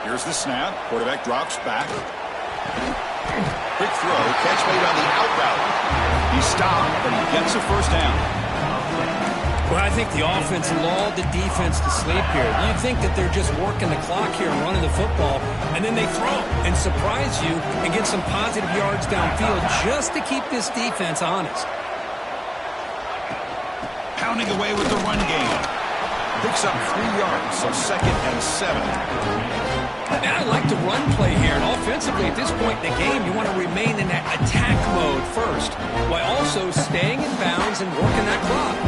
Here's the snap. Quarterback drops back. Quick throw. Catch made on the out route. He stopped, but he gets a first down. Well, Well, I think the offense lulled the defense to sleep here. You'd think that they're just working the clock here and running the football, and then they throw and surprise you and get some positive yards downfield just to keep this defense honest. Pounding away with the run game. Picks up 3 yards, so 2nd and 7. And I like the run play here. And offensively, at this point in the game, you want to remain in that attack mode first, while also staying in bounds and working that clock.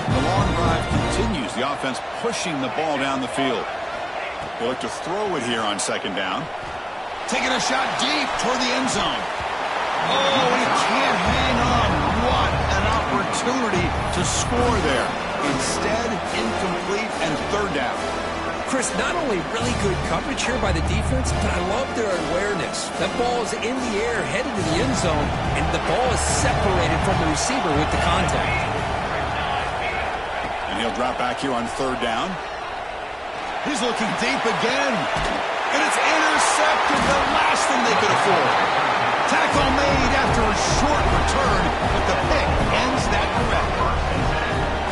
The long drive continues. The offense pushing the ball down the field. They look to throw it here on 2nd down. Taking a shot deep toward the end zone. Oh, he can't hang on. What an opportunity to score there. Instead, incomplete and 3rd down. Chris, not only really good coverage here by the defense, but I love their awareness. That ball is in the air, headed to the end zone, and the ball is separated from the receiver with the contact. And he'll drop back here on 3rd down. He's looking deep again. And it's intercepted, the last thing they could afford. Tackle made after a short return, but the pick ends that direct.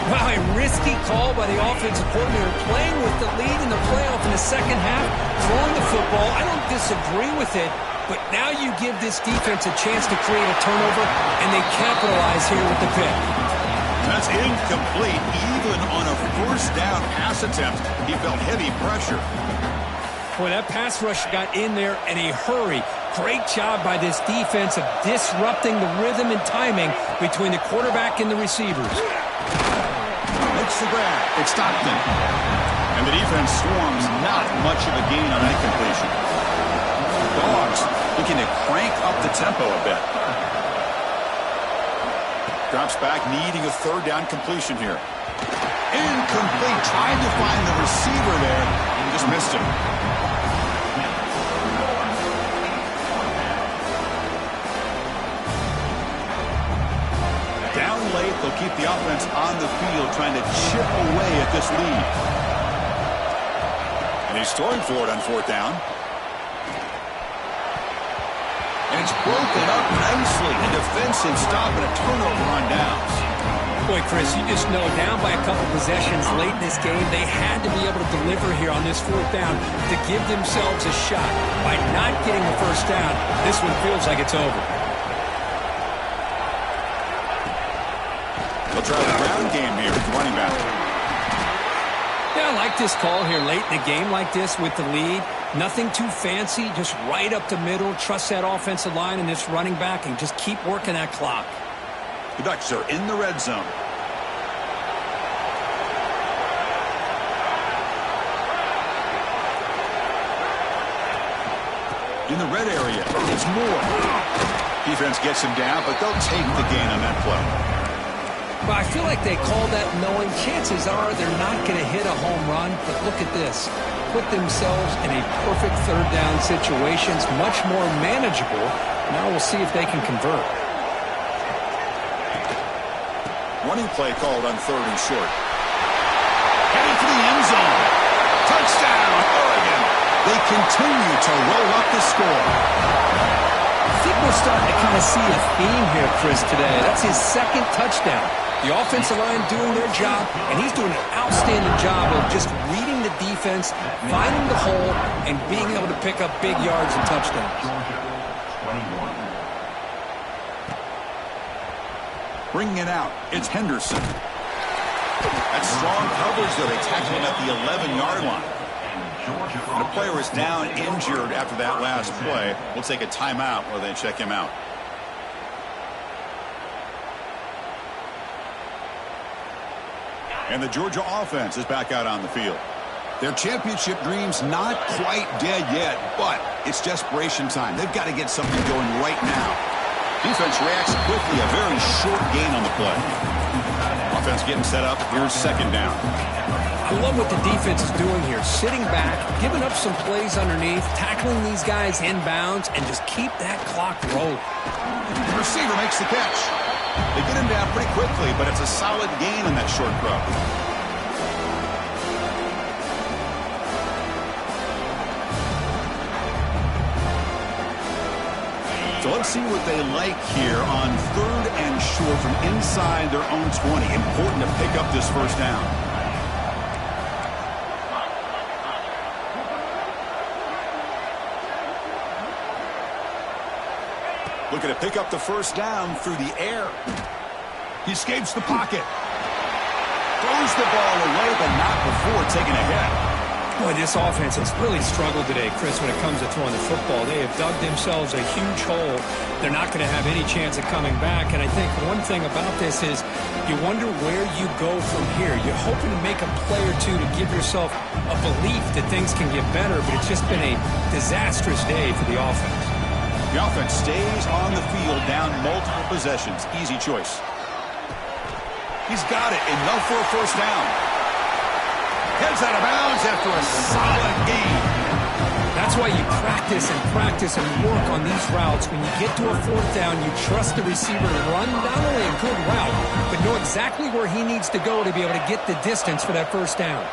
Wow, a risky call by the offensive coordinator, playing with the lead in the playoff in the second half, throwing the football. I don't disagree with it, but now you give this defense a chance to create a turnover, and they capitalize here with the pick. That's incomplete. Even on a 1st down pass attempt, he felt heavy pressure. Boy, that pass rush got in there in a hurry. Great job by this defense of disrupting the rhythm and timing between the quarterback and the receivers. Makes the grab. It's Stockton. And the defense swarms. Not much of a gain on that completion. Dogs looking to crank up the tempo a bit. Drops back, needing a 3rd down completion here. Incomplete. Trying to find the receiver there. And just missed him. Down late, they'll keep the offense on the field, trying to chip away at this lead. And he's throwing for it on 4th down. And it's broken up nicely. A defensive stop and a turnover on downs. Boy, Chris, you just know down by a couple possessions late in this game, they had to be able to deliver here on this 4th down to give themselves a shot. By not getting the 1st down, this one feels like it's over. They'll try the ground game here with the running back. Yeah, I like this call here late in a game like this with the lead. Nothing too fancy, just right up the middle. Trust that offensive line and this running back and just keep working that clock. The Ducks are in the red zone. In the red area, it's Moore. Defense gets him down, but they'll take the gain on that play. Well, I feel like they call that knowing chances are they're not going to hit a home run, but look at this. Put themselves in a perfect 3rd down situation. It's much more manageable. Now we'll see if they can convert. Running play called on 3rd and short. Headed for the end zone. Touchdown, Oregon. They continue to roll up the score. I think we're starting to kind of see a theme here, Chris, today. That's his 2nd touchdown. The offensive line doing their job, and he's doing an outstanding job of just reading the defense, finding the hole, and being able to pick up big yards and touchdowns. Bringing it out, it's Henderson. That's strong coverage, though. They tackle him at the 11-yard line. And a player is down injured after that last play. We'll take a timeout while they check him out. And the Georgia offense is back out on the field. Their championship dreams not quite dead yet, but it's desperation time. They've got to get something going right now. Defense reacts quickly, a very short gain on the play. Offense getting set up. Here's 2nd down. I love what the defense is doing here. Sitting back, giving up some plays underneath, tackling these guys inbounds, and just keep that clock rolling. The receiver makes the catch. They get him down pretty quickly, but it's a solid gain in that short throw. So let's see what they like here on 3rd and short from inside their own 20. Important to pick up this first down. Looking to pick up the first down through the air. He escapes the pocket. Throws the ball away, but not before taking a hit. Boy, this offense has really struggled today, Chris, when it comes to throwing the football. They have dug themselves a huge hole. They're not going to have any chance of coming back. And I think one thing about this is you wonder where you go from here. You're hoping to make a play or two to give yourself a belief that things can get better, but it's just been a disastrous day for the offense. The offense stays on the field down multiple possessions. Easy choice. He's got it. Enough for a first down. Heads out of bounds after a solid gain. That's why you practice and work on these routes. When you get to a 4th down, you trust the receiver to run not only a good route, but know exactly where he needs to go to be able to get the distance for that first down.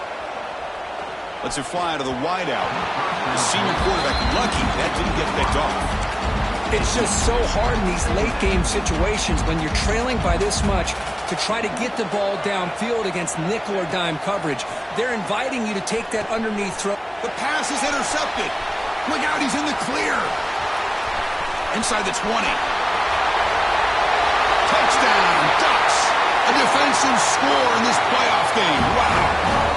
Let's it fly to the wideout. The senior quarterback lucky that didn't get picked off. It's just so hard in these late-game situations when you're trailing by this much to try to get the ball downfield against nickel or dime coverage. They're inviting you to take that underneath throw. The pass is intercepted. Look out, he's in the clear. Inside the 20. Touchdown, Ducks. A defensive score in this playoff game. Wow.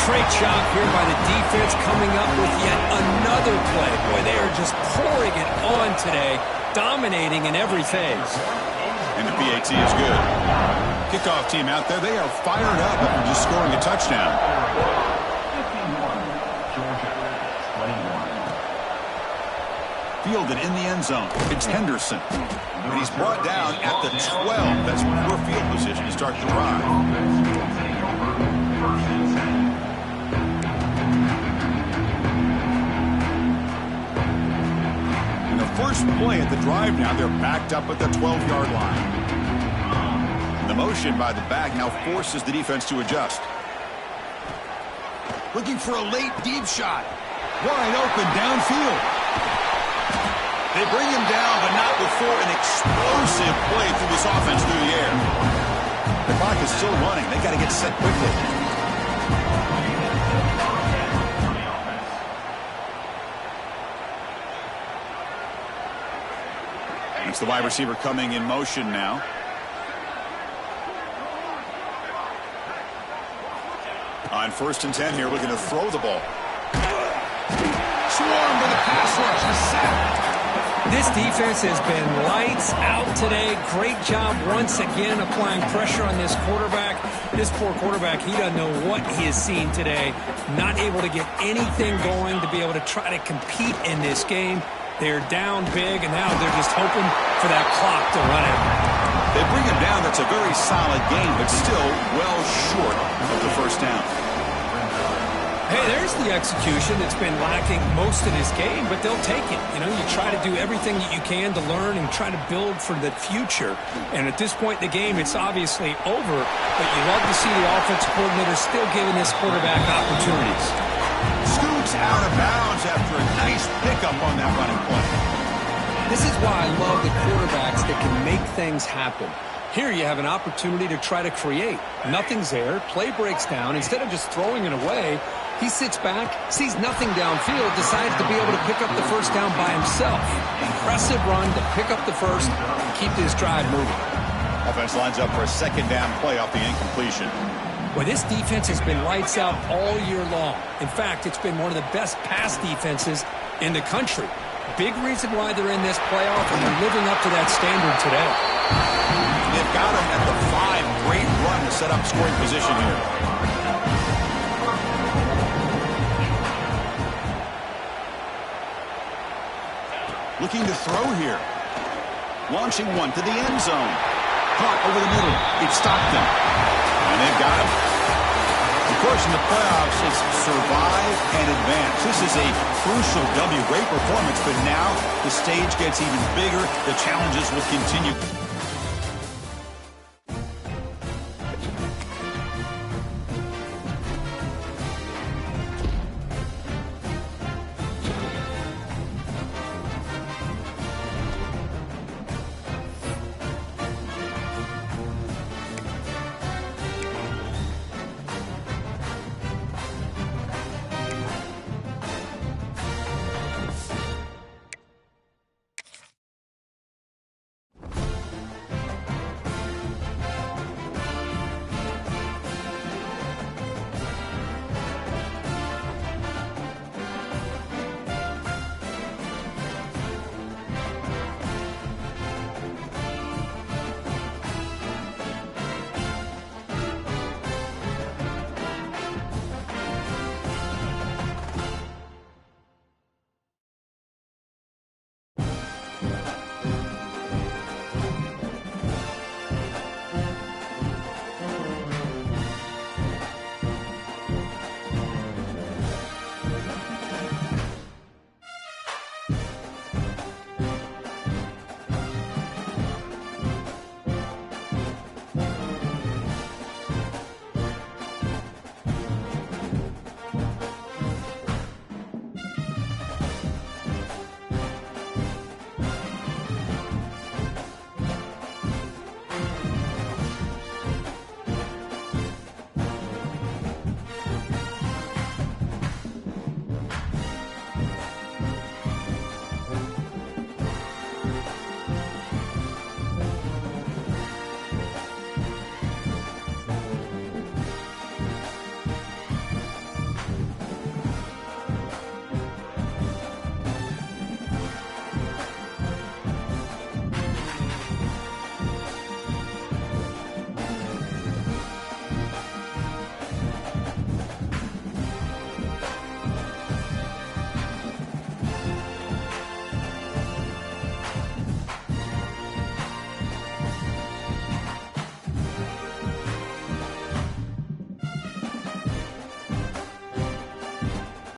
Great job here by the defense coming up with yet another play. Boy, they are just pouring it on today, dominating in every phase. And the PAT is good. Kickoff team out there, they are fired up after just scoring a touchdown. Fielded in the end zone. It's Henderson. And he's brought down at the 12. That's poor field position to start the drive. First play at the drive now, they're backed up at the 12-yard line. The motion by the back now forces the defense to adjust. Looking for a late deep shot. Wide open downfield. They bring him down, but not before an explosive play through this offense through the air. The clock is still running. They got to get set quickly. It's the wide receiver coming in motion now. On 1st and 10 here, looking to throw the ball. Swarmed with a pass rush. A sack. This defense has been lights out today. Great job once again applying pressure on this quarterback. This poor quarterback, he doesn't know what he has seen today. Not able to get anything going to be able to try to compete in this game. They're down big, and now they're just hoping for that clock to run out. They bring him down. That's a very solid game, but still well short of the first down. Hey, there's the execution that's been lacking most of this game, but they'll take it. You know, you try to do everything that you can to learn and try to build for the future. And at this point in the game, it's obviously over, but you love to see the offensive coordinator still giving this quarterback opportunities. Scoots out of bounds after a nice pickup on that running play. This is why I love the quarterbacks that can make things happen. Here you have an opportunity to try to create. Nothing's there. Play breaks down. Instead of just throwing it away, he sits back, sees nothing downfield, decides to be able to pick up the first down by himself. Impressive run to pick up the first and keep this drive moving. Offense lines up for a 2nd down play off the incompletion. Well, this defense has been lights out all year long. In fact, it's been one of the best pass defenses in the country. Big reason why they're in this playoff, and they're living up to that standard today. They've got him at the 5. Great run to set up scoring position here. Looking to throw here. Launching one to the end zone. Caught over the middle. It's Stockton. And they've got him. Of course, in the playoffs, it's survive and advance. This is a crucial W. Great performance, but now the stage gets even bigger. The challenges will continue.